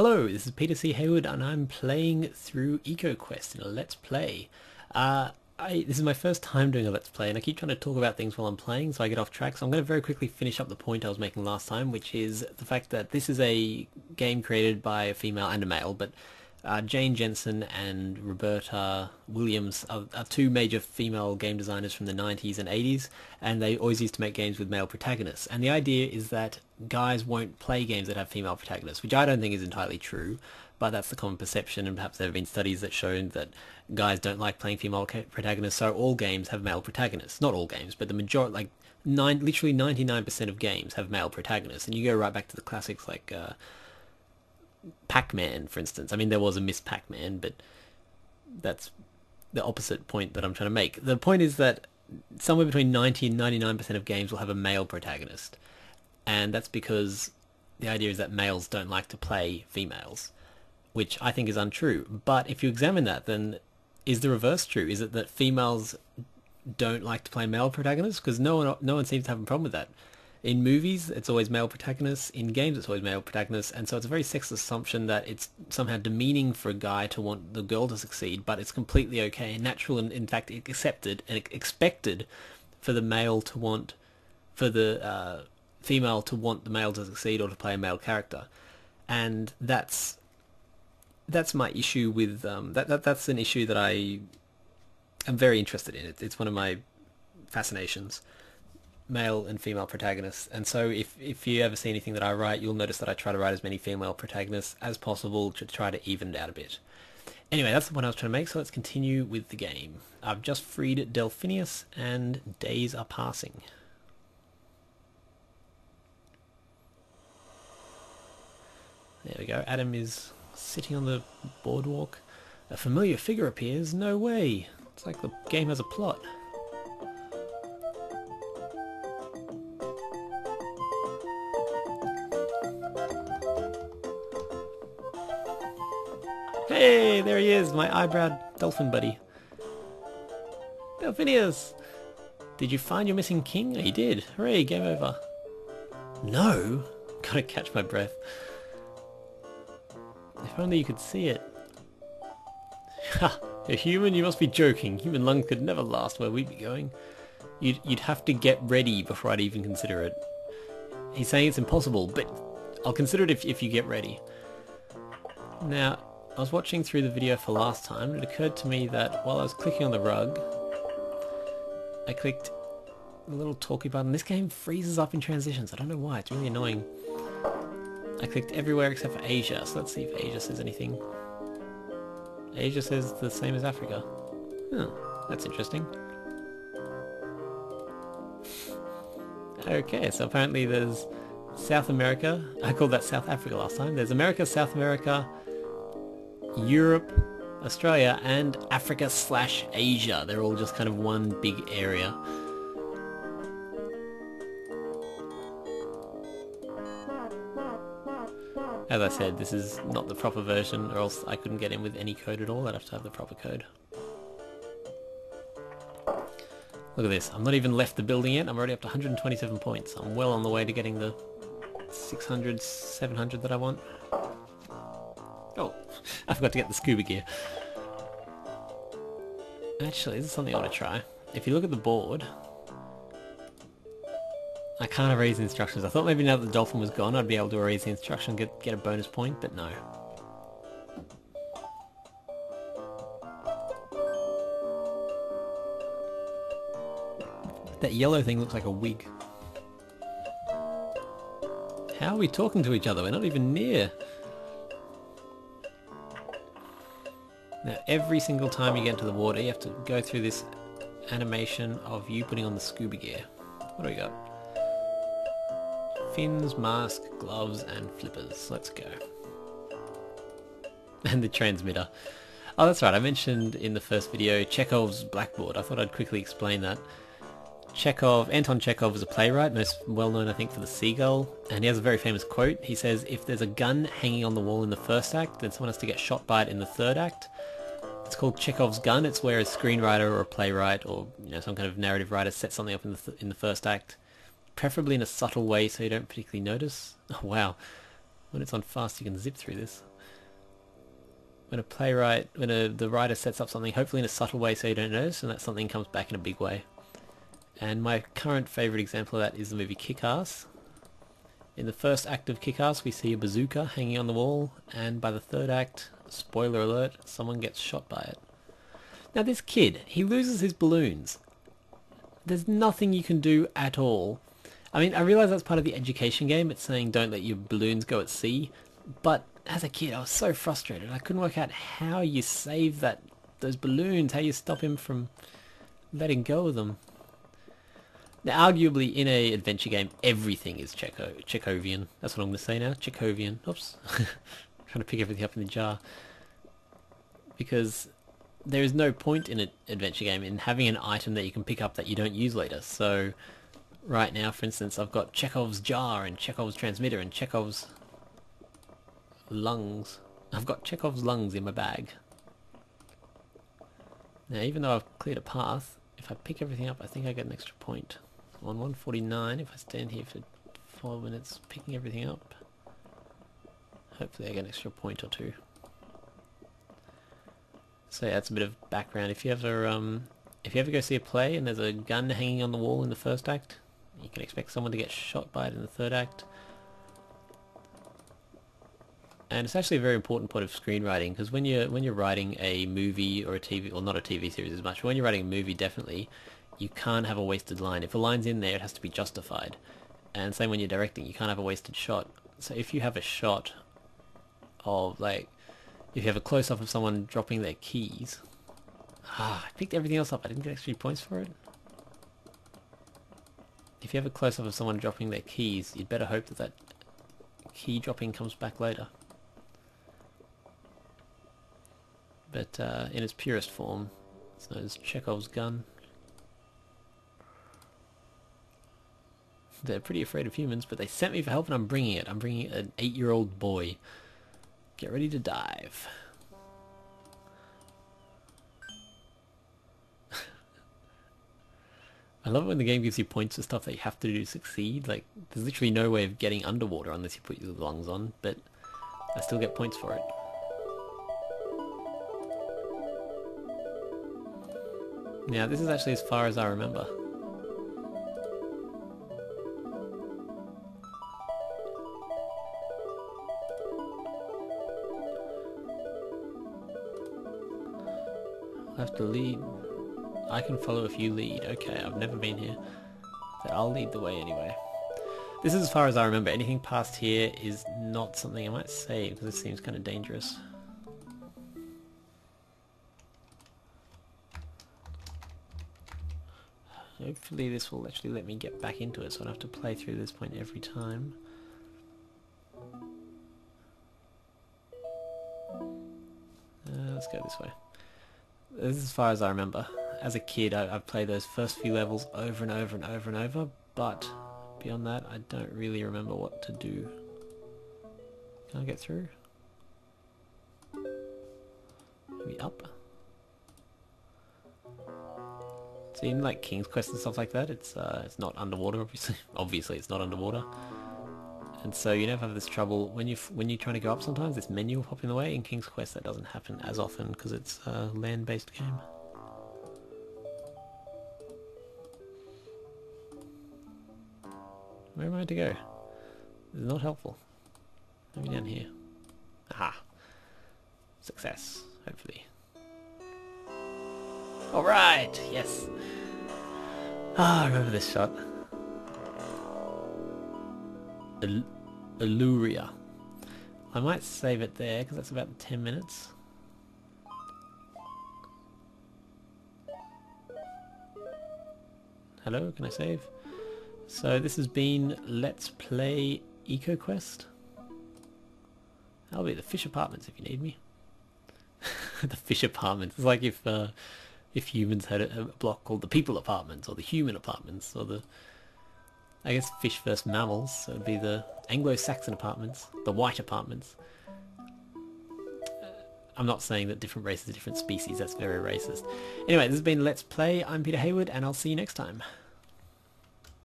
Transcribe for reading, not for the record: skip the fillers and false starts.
Hello, this is Peter C. Hayward and I'm playing through Ecoquest in a Let's Play. This is my first time doing a Let's Play and I keep trying to talk about things while I'm playing so I get off track, so I'm going to very quickly finish up the point I was making last time, which is the fact that this is a game created by a female and a male, but Jane Jensen and Roberta Williams are two major female game designers from the 90s and 80s, and they always used to make games with male protagonists. And the idea is that guys won't play games that have female protagonists, which I don't think is entirely true, but that's the common perception, and perhaps there have been studies that show that guys don't like playing female protagonists, so all games have male protagonists. Not all games, but the majority, like literally 99% of games have male protagonists, and you go right back to the classics like Pac-Man, for instance. I mean, there was a Miss Pac-Man, but that's the opposite point that I'm trying to make. The point is that somewhere between 90 and 99% of games will have a male protagonist, and that's because the idea is that males don't like to play females, which I think is untrue. But if you examine that, then is the reverse true? Is it that females don't like to play male protagonists? Because no one seems to have a problem with that. In movies, it's always male protagonists. In games, it's always male protagonists. And so it's a very sexist assumption that it's somehow demeaning for a guy to want the girl to succeed, but it's completely okay and natural, and in fact accepted and expected for the male to want, for the female to want the male to succeed or to play a male character. And that's my issue with that's an issue that I am very interested in. It's one of my fascinations, male and female protagonists. And so if you ever see anything that I write, you'll notice that I try to write as many female protagonists as possible to try to even it out a bit. Anyway, that's the point I was trying to make, so let's continue with the game. I've just freed Delphinius and days are passing. There we go. Adam is sitting on the boardwalk. A familiar figure appears. No way. It's like the game has a plot. Hey, there he is, my eyebrow dolphin buddy. Delphinius! Did you find your missing king? Oh, you did. Hooray, game over. No? Gotta catch my breath. If only you could see it. Ha! A human? You must be joking. Human lungs could never last where we'd be going. You'd have to get ready before I'd even consider it. He's saying it's impossible, but I'll consider it if you get ready. Now, I was watching through the video for last time, and it occurred to me that while I was clicking on the rug, I clicked the little talkie button. This game freezes up in transitions. I don't know why. It's really annoying. I clicked everywhere except for Asia, so let's see if Asia says anything. Asia says the same as Africa. Oh, that's interesting. Okay, so apparently there's South America. I called that South Africa last time. There's America, South America, Europe, Australia, and Africa/Asia. They're all just kind of one big area. As I said, this is not the proper version, or else I couldn't get in with any code at all. I'd have to have the proper code. Look at this. I'm not even left the building yet. I'm already up to 127 points. I'm well on the way to getting the 600, 700 that I want. Oh, I forgot to get the scuba gear. Actually, this is something I want to try. If you look at the board, I can't erase the instructions. I thought maybe now that the dolphin was gone, I'd be able to erase the instruction and get a bonus point, but no. That yellow thing looks like a wig. How are we talking to each other? We're not even near. Now, every single time you get into the water, you have to go through this animation of you putting on the scuba gear. What do we got? Fins, mask, gloves, and flippers. Let's go. And the transmitter. Oh, that's right. I mentioned in the first video Chekhov's blackboard. I thought I'd quickly explain that. Anton Chekhov was a playwright, most well known I think for The Seagull, and he has a very famous quote. He says, if there's a gun hanging on the wall in the first act, then someone has to get shot by it in the third act. It's called Chekhov's gun. It's where a screenwriter or a playwright or some kind of narrative writer sets something up in the, first act, preferably in a subtle way so you don't particularly notice. Oh wow, When it's on fast, you can zip through this. When the writer sets up something, hopefully in a subtle way so you don't notice, and that something comes back in a big way. And my current favourite example of that is the movie Kick-Ass. In the first act of Kick-Ass, we see a bazooka hanging on the wall, and by the third act, spoiler alert, someone gets shot by it. Now this kid, he loses his balloons. There's nothing you can do at all. I mean, I realise that's part of the education game. It's saying don't let your balloons go at sea. But as a kid, I was so frustrated. I couldn't work out how you save those balloons, how you stop him from letting go of them. Now, arguably, in a adventure game, everything is Chekhovian. That's what I'm going to say now. Chekhovian. Oops. Trying to pick everything up in the jar. Because there is no point in an adventure game in having an item that you can pick up that you don't use later. So, right now, for instance, I've got Chekhov's jar and Chekhov's transmitter and Chekhov's lungs. I've got Chekhov's lungs in my bag. Now, even though I've cleared a path, if I pick everything up, I think I get an extra point. So on 149, if I stand here for 4 minutes picking everything up, hopefully I get an extra point or two. So yeah, that's a bit of background. If you ever go see a play and there's a gun hanging on the wall in the first act, you can expect someone to get shot by it in the third act. And it's actually a very important point of screenwriting, because when you're writing a movie or a TV, or not a TV series as much, but when you're writing a movie, definitely, you can't have a wasted line. If a line's in there, it has to be justified. And same when you're directing, you can't have a wasted shot. So if you have a shot of, like, if you have a close-up of someone dropping their keys... I picked everything else up, I didn't get extra points for it. If you have a close-up of someone dropping their keys, you'd better hope that key dropping comes back later. But in its purest form, it's known as Chekhov's gun. They're pretty afraid of humans, but they sent me for help and I'm bringing it. I'm bringing an 8-year-old boy. Get ready to dive. I love it when the game gives you points for stuff that you have to do to succeed. Like, there's literally no way of getting underwater unless you put your lungs on, but I still get points for it. Now, this is actually as far as I remember. I have to lead. I can follow if you lead. Okay, I've never been here. So I'll lead the way anyway. This is as far as I remember. Anything past here is not something I might save, because it seems kind of dangerous. Hopefully this will actually let me get back into it, so I don't have to play through this point every time. Let's go this way. This is as far as I remember. As a kid, I've played those first few levels over and over and over and over, but beyond that, I don't really remember what to do. Can I get through? Maybe up? So in like King's Quest and stuff like that, it's not underwater, obviously. Obviously, it's not underwater, and so you never have this trouble when you're trying to go up. Sometimes this menu will pop in the way. In King's Quest, that doesn't happen as often because it's a land-based game. Where am I to go? This is not helpful. Maybe down here. Aha! Success, hopefully. Alright! Yes! I remember this shot. Illyria. I might save it there, because that's about 10 minutes. Hello, can I save? So this has been Let's Play Ecoquest. I'll be at the Fish Apartments if you need me. The Fish Apartments. It's like if humans had a block called the People Apartments, or the Human Apartments, or the... I guess fish versus mammals, so it'd be the Anglo-Saxon apartments, the white apartments. I'm not saying that different races are different species, that's very racist. Anyway, this has been Let's Play. I'm Peter Hayward, and I'll see you next time.